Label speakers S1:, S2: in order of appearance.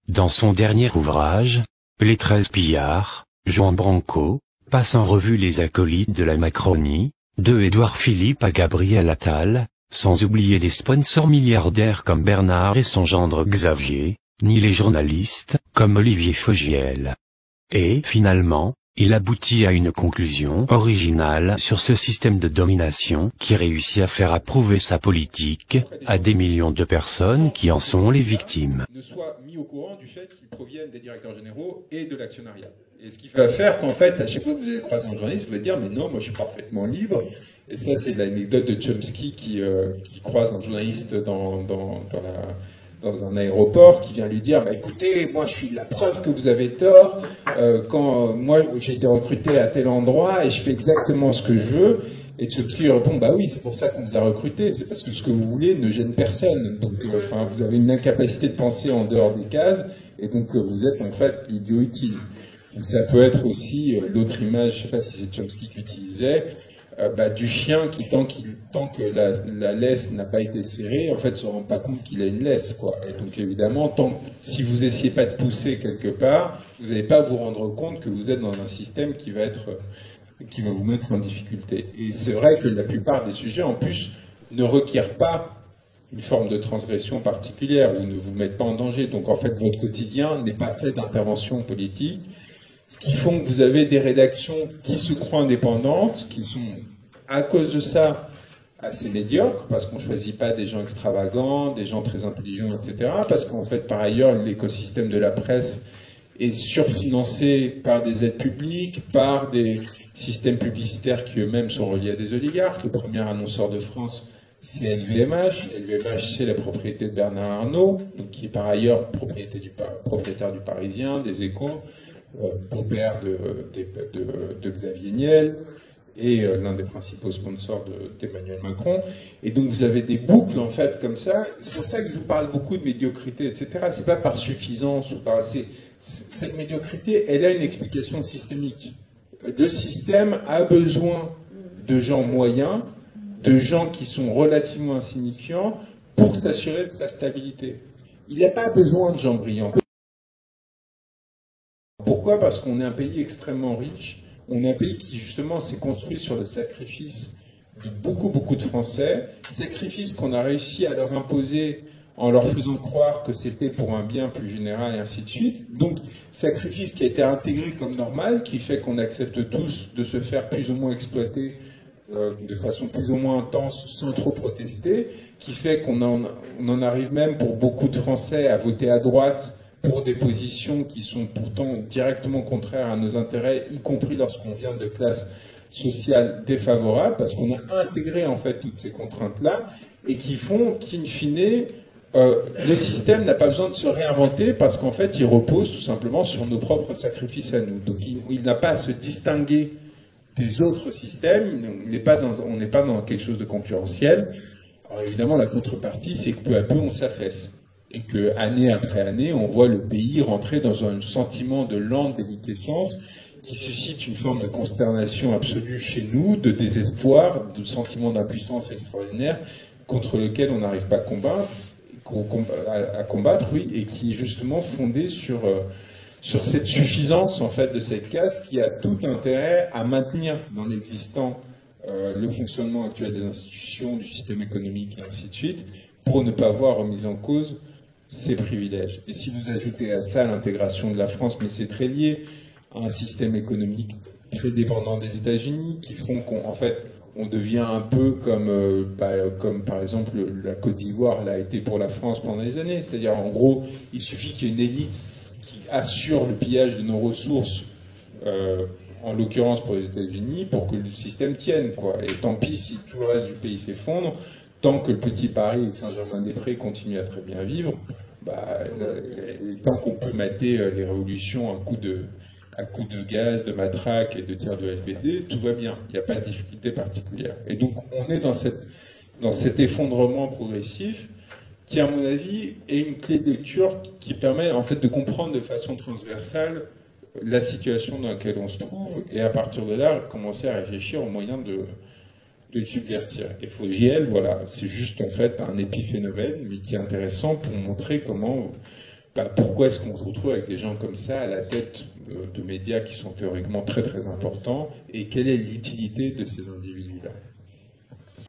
S1: Dans son dernier ouvrage, Les 13 pillards, Juan Branco passe en revue les acolytes de la Macronie, de Édouard Philippe à Gabriel Attal, sans oublier les sponsors milliardaires comme Bernard et son gendre Xavier, ni les journalistes, comme Olivier Fogiel. Et, finalement, il aboutit à une conclusion originale sur ce système de domination qui réussit à faire approuver sa politique à des millions de personnes qui en sont les victimes.
S2: Ne soit mis au courant du fait qu'ils proviennent des directeurs généraux et de l'actionnariat. Et ce qui va faire qu'en fait, à chaque fois que vous allez croiser un journaliste, vous allez dire, mais non, moi je suis parfaitement libre. Et ça, c'est l'anecdote de Chomsky qui croise un journaliste dans un aéroport qui vient lui dire, bah, écoutez, moi je suis la preuve que vous avez tort, quand moi j'ai été recruté à tel endroit et je fais exactement ce que je veux. Et Chomsky répond, bah oui, c'est pour ça qu'on vous a recruté, c'est parce que ce que vous voulez ne gêne personne. Donc, vous avez une incapacité de penser en dehors des cases, et donc vous êtes en fait l'idiot utile. Donc, ça peut être aussi l'autre image, je sais pas si c'est Chomsky qui utilisait, du chien qui tant que la laisse n'a pas été serrée, en fait, se rend pas compte qu'il a une laisse, quoi. Et donc évidemment, si vous essayez pas de pousser quelque part, vous n'allez pas vous rendre compte que vous êtes dans un système qui va vous mettre en difficulté. Et c'est vrai que la plupart des sujets, en plus, ne requièrent pas une forme de transgression particulière ou ne vous mettent pas en danger. Donc en fait, votre quotidien n'est pas fait d'intervention politique. Ce qui font que vous avez des rédactions qui se croient indépendantes, qui sont, à cause de ça, assez médiocres, parce qu'on ne choisit pas des gens extravagants, des gens très intelligents, etc. Parce qu'en fait, par ailleurs, l'écosystème de la presse est surfinancé par des aides publiques, par des systèmes publicitaires qui eux-mêmes sont reliés à des oligarques. Le premier annonceur de France, c'est LVMH. LVMH, c'est la propriété de Bernard Arnault, donc qui est par ailleurs propriétaire du Parisien, des Échos, beau-père de Xavier Niel, et l'un des principaux sponsors d'Emmanuel Macron. Et donc vous avez des boucles, en fait, comme ça. C'est pour ça que je vous parle beaucoup de médiocrité, etc. C'est pas par suffisance ou par... Cette médiocrité, elle a une explication systémique. Le système a besoin de gens moyens, de gens qui sont relativement insignifiants, pour s'assurer de sa stabilité. Il n'a pas besoin de gens brillants. Pourquoi ? Parce qu'on est un pays extrêmement riche. On est un pays qui, justement, s'est construit sur le sacrifice de beaucoup, beaucoup de Français. Sacrifice qu'on a réussi à leur imposer en leur faisant croire que c'était pour un bien plus général et ainsi de suite. Donc, sacrifice qui a été intégré comme normal, qui fait qu'on accepte tous de se faire plus ou moins exploiter de façon plus ou moins intense sans trop protester, qui fait qu'on en arrive même pour beaucoup de Français à voter à droite pour des positions qui sont pourtant directement contraires à nos intérêts, y compris lorsqu'on vient de classes sociales défavorables, parce qu'on a intégré en fait toutes ces contraintes-là, et qui font qu'in fine, le système n'a pas besoin de se réinventer, parce qu'en fait, il repose tout simplement sur nos propres sacrifices à nous. Donc il n'a pas à se distinguer des autres systèmes, on n'est pas dans quelque chose de concurrentiel. Alors évidemment, la contrepartie, c'est que peu à peu, on s'affaisse. Et que, année après année, on voit le pays rentrer dans un sentiment de lente déliquescence qui suscite une forme de consternation absolue chez nous, de désespoir, de sentiment d'impuissance extraordinaire contre lequel on n'arrive pas à combattre, oui, et qui est justement fondé sur cette suffisance, en fait, de cette caste qui a tout intérêt à maintenir dans l'existant le fonctionnement actuel des institutions, du système économique, et ainsi de suite, pour ne pas voir remise en cause ces privilèges. Et si vous ajoutez à ça l'intégration de la France, mais c'est très lié à un système économique très dépendant des États-Unis, qui font qu'en fait, on devient un peu comme par exemple la Côte d'Ivoire l'a été pour la France pendant des années. C'est-à-dire, en gros, il suffit qu'il y ait une élite qui assure le pillage de nos ressources, en l'occurrence pour les États-Unis, pour que le système tienne, quoi. Et tant pis si tout le reste du pays s'effondre, tant que le petit Paris et Saint-Germain-des-Prés continuent à très bien vivre, tant qu'on peut mater les révolutions à coups de gaz, de matraque et de tirs de LBD, tout va bien. Il n'y a pas de difficulté particulière. Et donc, on est dans cet effondrement progressif qui, à mon avis, est une clé de lecture qui permet, en fait, de comprendre de façon transversale la situation dans laquelle on se trouve et, à partir de là, commencer à réfléchir aux moyens de le subvertir. Et Fogiel, voilà, c'est juste, en fait, un épiphénomène, mais qui est intéressant pour montrer comment pourquoi est-ce qu'on se retrouve avec des gens comme ça à la tête de médias qui sont théoriquement très très importants, et quelle est l'utilité de ces individus-là?